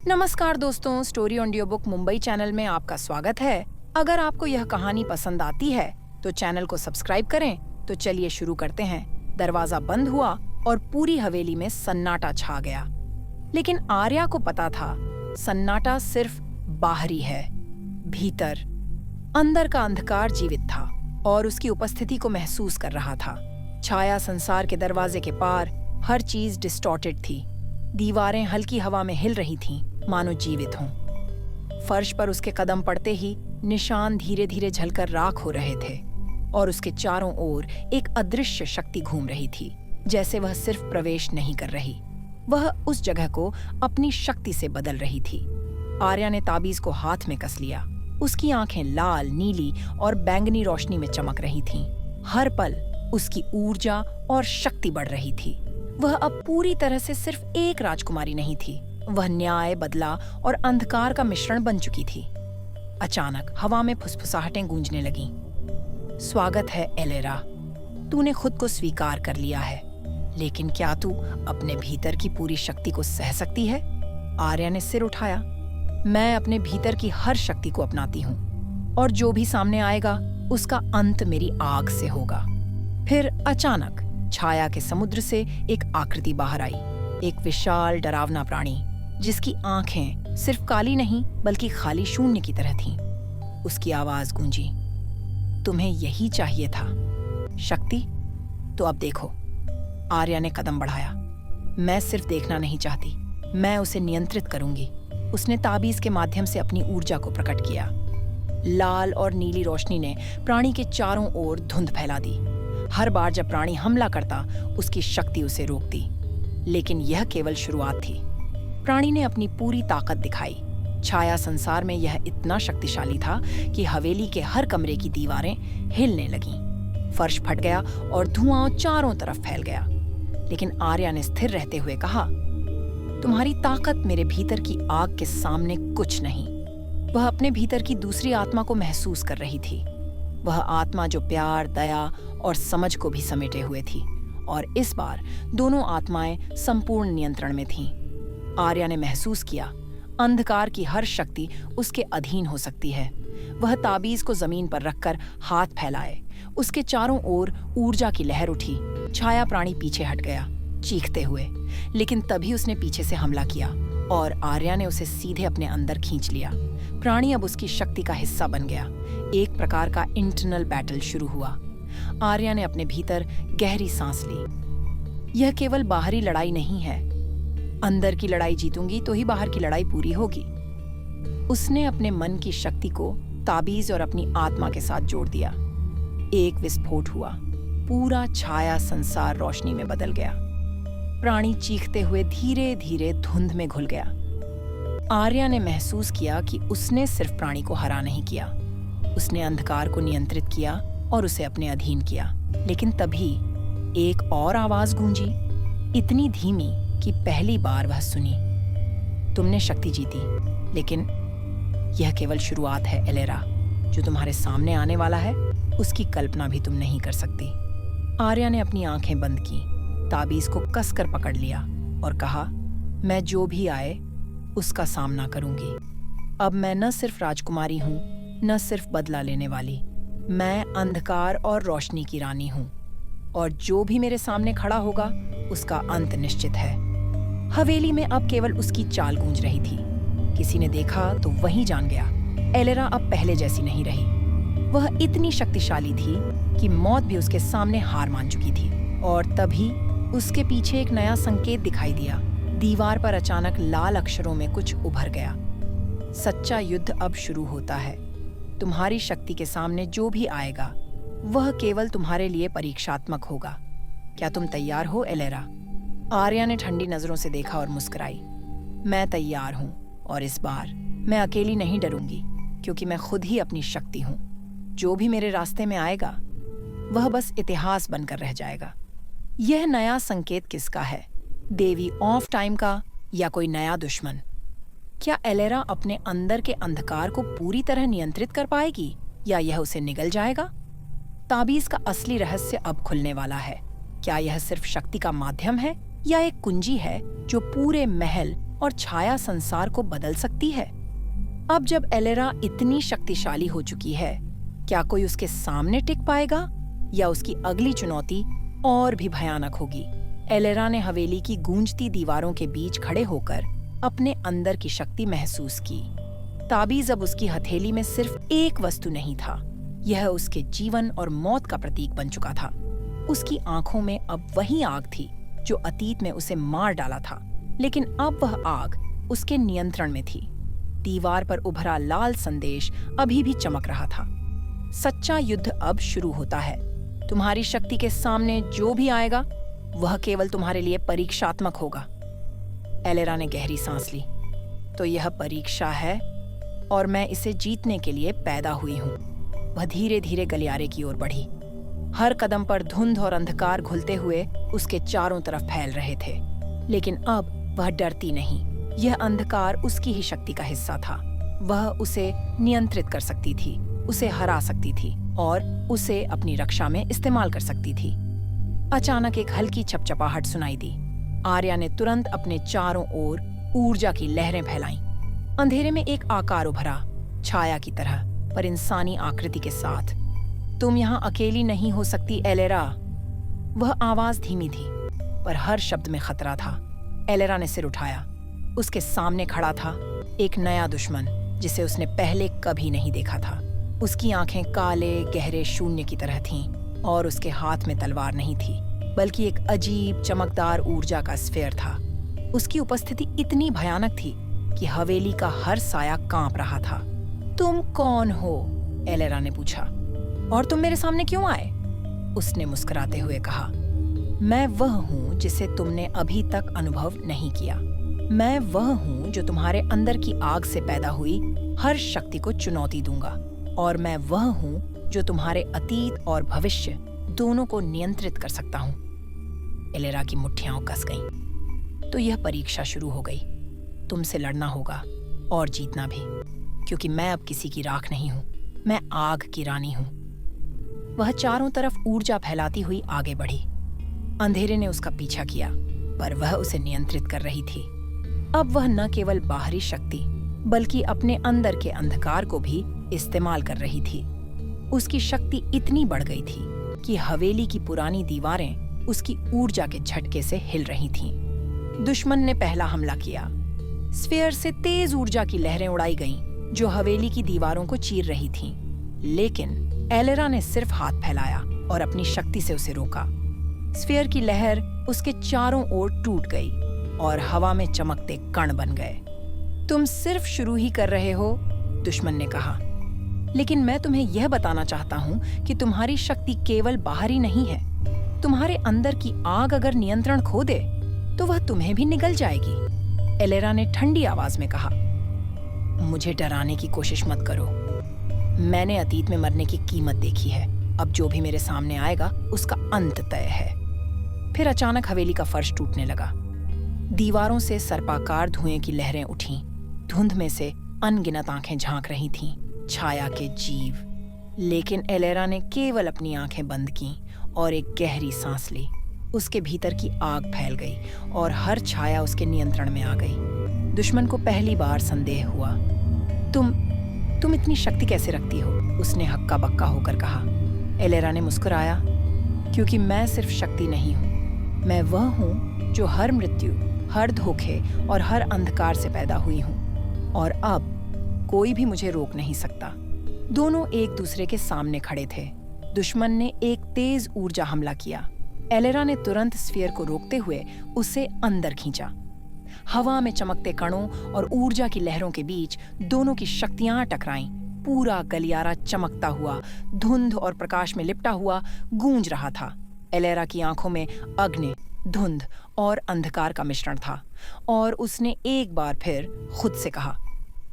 नमस्कार दोस्तों, story audio book Mumbai channel में आपका स्वागत है। अगर आपको यह कहानी पसंद आती है तो चैनल को सब्सक्राइब करें। तो चलिए शुरू करते हैं। दरवाजा बंद हुआ और पूरी हवेली में सन्नाटा छा गया। लेकिन आर्या को पता था सन्नाटा सिर्फ बाहरी है, भीतर अंदर का अंधकार जीवित था और उसकी उपस्थिति को महसूस कर रहा था। छाया संसार के दरवाजे के पार हर चीज डिस्टॉर्टेड थी। दीवारें हल्की हवा में हिल रही थीं, मानो जीवित हों। फर्श पर उसके कदम पड़ते ही निशान धीरे धीरे झलकर राख हो रहे थे और उसके चारों ओर एक अदृश्य शक्ति घूम रही थी, जैसे वह सिर्फ प्रवेश नहीं कर रही, वह उस जगह को अपनी शक्ति से बदल रही थी। आर्या ने ताबीज को हाथ में कस लिया। उसकी आंखें लाल, नीली और बैंगनी रोशनी में चमक रही थीं। हर पल उसकी ऊर्जा और शक्ति बढ़ रही थी। वह अब पूरी तरह से सिर्फ एक राजकुमारी नहीं थी, वह न्याय, बदला और अंधकार का मिश्रण बन चुकी थी। अचानक हवा में फुसफुसाहटें गूंजने लगीं। स्वागत है एलेरा, तूने खुद को स्वीकार कर लिया है, लेकिन क्या तू अपने भीतर की पूरी शक्ति को सह सकती है? आर्या ने सिर उठाया। मैं अपने भीतर की हर शक्ति को अपनाती हूँ और जो भी सामने आएगा उसका अंत मेरी आग से होगा। फिर अचानक छाया के समुद्र से एक आकृति बाहर आई, एक विशाल डरावना प्राणी जिसकी आंखें सिर्फ काली नहीं बल्कि खाली शून्य की तरह थीं। उसकी आवाज गूंजी, तुम्हें यही चाहिए था शक्ति? तो अब देखो। आर्या ने कदम बढ़ाया। मैं सिर्फ देखना नहीं चाहती, मैं उसे नियंत्रित करूंगी। उसने ताबीज के माध्यम से अपनी ऊर्जा को प्रकट किया। लाल और नीली रोशनी ने प्राणी के चारों ओर धुंध फैला दी। हर बार जब प्राणी हमला करता उसकी शक्ति उसे रोकती, लेकिन यह केवल शुरुआत थी। प्राणी ने अपनी पूरी ताकत दिखाई। छाया संसार में यह इतना शक्तिशाली था कि हवेली के हर कमरे की दीवारें हिलने लगीं। फर्श फट गया और धुआं चारों तरफ फैल गया। लेकिन आर्या ने स्थिर रहते हुए कहा, तुम्हारी ताकत मेरे भीतर की आग के सामने कुछ नहीं। वह अपने भीतर की दूसरी आत्मा को महसूस कर रही थी, वह आत्मा जो प्यार, दया और समझ को भी समेटे हुए थी। और इस बार दोनों आत्माएं संपूर्ण नियंत्रण में थीं। आर्या ने महसूस किया अंधकार की हर शक्ति उसके अधीन हो सकती है। वह ताबीज को जमीन पर रखकर हाथ फैलाए। उसके चारों ओर ऊर्जा की लहर उठी। छाया प्राणी पीछे हट गया, चीखते हुए, लेकिन तभी उसने पीछे से हमला किया और आर्या ने उसे सीधे अपने अंदर खींच लिया। प्राणी अब उसकी शक्ति का हिस्सा बन गया। एक प्रकार का इंटरनल बैटल शुरू हुआ। आर्या ने अपने भीतर गहरी सांस ली। यह केवल बाहरी लड़ाई नहीं है, अंदर की लड़ाई जीतूंगी तो ही बाहर की लड़ाई पूरी होगी। उसने अपने मन की शक्ति को ताबीज और अपनी आत्मा के साथ जोड़ दिया। एक विस्फोट हुआ, पूरा छाया संसार रोशनी में बदल गया। प्राणी चीखते हुए धीरे धीरे धुंध में घुल गया। आर्या ने महसूस किया कि उसने सिर्फ प्राणी को हरा नहीं किया, उसने अंधकार को नियंत्रित किया और उसे अपने अधीन किया। लेकिन तभी एक और आवाज गूंजी, इतनी धीमी कि पहली बार वह सुनी, तुमने शक्ति जीती, लेकिन यह केवल शुरुआत है एलेरा। जो तुम्हारे सामने आने वाला है उसकी कल्पना भी तुम नहीं कर सकती। आर्या ने अपनी आंखें बंद की, ताबीज को कसकर पकड़ लिया और कहा, मैं जो भी आए उसका सामना करूंगी। अब मैं न सिर्फ राजकुमारी हूं, न सिर्फ बदला लेने वाली, मैं अंधकार और रोशनी की रानी हूं और जो भी मेरे सामने खड़ा होगा उसका अंत निश्चित है। हवेली में अब केवल उसकी चाल गूंज रही थी। किसी ने देखा तो वही जान गया, एलेरा अब पहले जैसी नहीं रही। वह इतनी शक्तिशाली थी कि मौत भी उसके सामने हार मान चुकी थी। और तभी उसके पीछे एक नया संकेत दिखाई दिया। दीवार पर अचानक लाल अक्षरों में कुछ उभर गया, सच्चा युद्ध अब शुरू होता है। तुम्हारी शक्ति के सामने जो भी आएगा वह केवल तुम्हारे लिए परीक्षात्मक होगा। क्या तुम तैयार हो एलेरा? आर्या ने ठंडी नजरों से देखा और मुस्कुराई। मैं तैयार हूं और इस बार मैं अकेली नहीं डरूंगी, क्योंकि मैं खुद ही अपनी शक्ति हूं। जो भी मेरे रास्ते में आएगा वह बस इतिहास बनकर रह जाएगा। यह नया संकेत किसका है? देवी ऑफ टाइम का या कोई नया दुश्मन? क्या एलेरा अपने अंदर के अंधकार को पूरी तरह नियंत्रित कर पाएगी या यह उसे निगल जाएगा? ताबीज का असली रहस्य अब खुलने वाला है। क्या यह सिर्फ शक्ति का माध्यम है या एक कुंजी है जो पूरे महल और छाया संसार को बदल सकती है। अब जब एलेरा इतनी शक्तिशाली हो चुकी है, क्या कोई उसके सामने टिक पाएगा या उसकी अगली चुनौती और भी भयानक होगी? एलेरा ने हवेली की गूंजती दीवारों के बीच खड़े होकर अपने अंदर की शक्ति महसूस की। ताबीज अब उसकी हथेली में सिर्फ एक वस्तु नहीं था, यह उसके जीवन और मौत का प्रतीक बन चुका था। उसकी आंखों में अब वही आग थी जो अतीत में उसे मार डाला था, लेकिन अब वह आग उसके नियंत्रण में थी। दीवार पर उभरा लाल संदेश अभी भी चमक रहा था। सच्चा युद्ध अब शुरू होता है। तुम्हारी शक्ति के सामने जो भी आएगा वह केवल तुम्हारे लिए परीक्षात्मक होगा। एलेरा ने गहरी सांस ली। तो यह परीक्षा है और मैं इसे जीतने के लिए पैदा हुई हूँ। वह धीरे धीरे गलियारे की ओर बढ़ी। हर कदम पर धुंध और अंधकार घुलते हुए उसके चारों तरफ फैल रहे थे, लेकिन अब वह डरती नहीं। यह अंधकार उसकी ही शक्ति का हिस्सा था। वह उसे नियंत्रित कर सकती थी, उसे हरा सकती थी और उसे अपनी रक्षा में इस्तेमाल कर सकती थी। अचानक एक हल्की छपछपाहट सुनाई दी। आर्या ने तुरंत अपने चारों ओर ऊर्जा की लहरें फैलाईं। अंधेरे में एक आकार उभरा, छाया की तरह, पर इंसानी आकृति के साथ। तुम यहाँ अकेली नहीं हो सकती एलेरा। वह आवाज धीमी थी, पर हर शब्द में खतरा था। एलेरा ने सिर उठाया। उसके सामने खड़ा था एक नया दुश्मन जिसे उसने पहले कभी नहीं देखा था। उसकी आंखें काले गहरे शून्य की तरह थीं और उसके हाथ में तलवार नहीं थी, बल्कि एक अजीब चमकदार ऊर्जा का स्फेयर था। उसकी उपस्थिति इतनी भयानक थी कि हवेली का हर साया कांप रहा था। तुम कौन हो? एलेरा ने पूछा। और तुम मेरे सामने क्यों आए? उसने मुस्कुराते हुए कहा। मैं वह हूँ जिसे तुमने अभी तक अनुभव नहीं किया। मैं वह हूँ जो तुम्हारे अंदर की आग से पैदा हुई हर शक्ति को चुनौती दूंगा, और मैं वह हूँ जो तुम्हारे अतीत और भविष्य दोनों को नियंत्रित कर सकता हूँ। एलेरा की मुट्ठियां कस गईं। तो यह परीक्षा शुरू हो गई। तुमसे लड़ना होगा और जीतना भी, क्योंकि मैं अब किसी की राख नहीं हूँ। मैं आग की रानी हूँ। वह चारों तरफ ऊर्जा फैलाती हुई आगे बढ़ी। अंधेरे ने उसका पीछा किया, पर वह उसे नियंत्रित कर रही थी। अब वह न केवल बाहरी शक्ति बल्कि अपने अंदर के अंधकार को भी इस्तेमाल कर रही थी। उसकी शक्ति इतनी बढ़ गई थी कि हवेली की पुरानी दीवारें उसकी ऊर्जा के झटके से हिल रही थीं। दुश्मन ने पहला हमला किया। स्फीयर से तेज ऊर्जा की लहरें उड़ाई गईं, जो हवेली की दीवारों को चीर रही थीं। लेकिन एलेरा ने सिर्फ हाथ फैलाया और अपनी शक्ति से उसे रोका। स्फीयर की लहर उसके चारों ओर टूट गई और हवा में चमकते कण बन गए। तुम सिर्फ शुरू ही कर रहे हो, दुश्मन ने कहा। लेकिन मैं तुम्हें यह बताना चाहता हूँ कि तुम्हारी शक्ति केवल बाहरी नहीं है। तुम्हारे अंदर की आग अगर नियंत्रण खो दे तो वह तुम्हें भी निगल जाएगी। एलेरा ने ठंडी आवाज में कहा। मुझे डराने की कोशिश मत करो। मैंने अतीत में मरने की कीमत देखी है। अब जो भी मेरे सामने आएगा उसका अंत तय है। फिर अचानक हवेली का फर्श टूटने लगा। दीवारों से सर्पाकार धुएं की लहरें उठीं। धुंध में से अनगिनत आंखें झांक रही थीं, छाया के जीव। लेकिन एलेरा ने केवल अपनी आंखें बंद कीं और एक गहरी सांस ली। उसके भीतर की आग फैल गई और हर छाया उसके नियंत्रण में आ गई। दुश्मन को पहली बार संदेह हुआ। तुम इतनी शक्ति कैसे रखती हो? उसने हक्का बक्का होकर कहा। एलेरा ने मुस्कुराया। क्योंकि मैं सिर्फ शक्ति नहीं हूँ, मैं वह हूँ जो हर मृत्यु, हर धोखे और हर अंधकार से पैदा हुई हूँ, और अब कोई भी मुझे रोक नहीं सकता। दोनों एक दूसरे के सामने खड़े थे। दुश्मन ने एक तेज ऊर्जा हमला किया। एलेरा ने तुरंत स्फीयर को रोकते हुए उसे अंदर खींचा। हवा में चमकते कणों और ऊर्जा की लहरों के बीच दोनों की शक्तियां टकराईं। पूरा गलियारा चमकता हुआ, धुंध और प्रकाश में लिपटा हुआ गूंज रहा था। एलेरा की आंखों में अग्नि, धुंध और अंधकार का मिश्रण था, और उसने एक बार फिर खुद से कहा,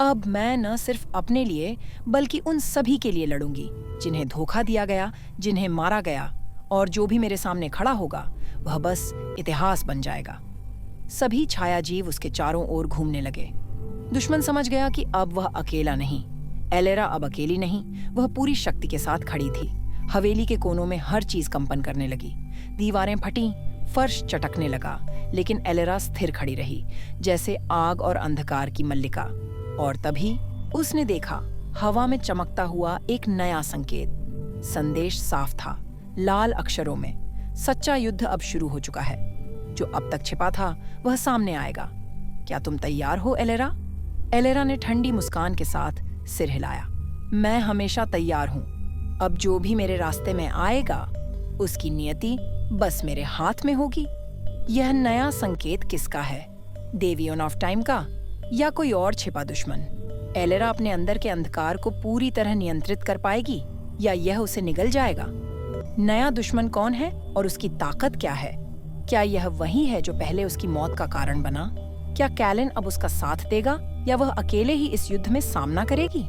अब मैं न सिर्फ अपने लिए बल्कि उन सभी के लिए लड़ूंगी जिन्हें धोखा दिया गया, जिन्हें मारा गया, और जो भी मेरे सामने खड़ा होगा वह बस इतिहास बन जाएगा। सभी छायाजीव उसके चारों ओर घूमने लगे। दुश्मन समझ गया कि अब वह अकेला नहीं। एलेरा अब अकेली नहीं, वह पूरी शक्ति के साथ खड़ी थी। हवेली के कोनों में हर चीज कंपन करने लगी। दीवारें फटीं, फर्श चटकने लगा, लेकिन एलेरा स्थिर खड़ी रही, जैसे आग और अंधकार की मल्लिका। और तभी उसने देखा, हवा में चमकता हुआ एक नया संकेत। संदेश साफ था, लाल अक्षरों में, सच्चा युद्ध अब शुरू हो चुका है। जो अब तक छिपा था वह सामने आएगा। क्या तुम तैयार हो, एलेरा? एलेरा ने ठंडी मुस्कान के साथ सिर हिलाया। मैं हमेशा तैयार हूं। अब जो भी मेरे रास्ते में आएगा, उसकी नियति बस मेरे हाथ में होगी। यह नया संकेत किसका है? देवियन ऑफ टाइम का या कोई और छिपा दुश्मन? एलेरा अपने अंदर के अंधकार को पूरी तरह नियंत्रित कर पाएगी या यह उसे निगल जाएगा? नया दुश्मन कौन है और उसकी ताकत क्या है? क्या यह वही है जो पहले उसकी मौत का कारण बना? क्या कैलिन अब उसका साथ देगा या वह अकेले ही इस युद्ध में सामना करेगी?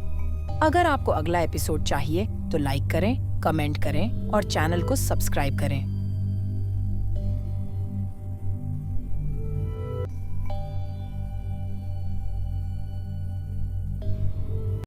अगर आपको अगला एपिसोड चाहिए तो लाइक करें, कमेंट करें और चैनल को सब्सक्राइब करें।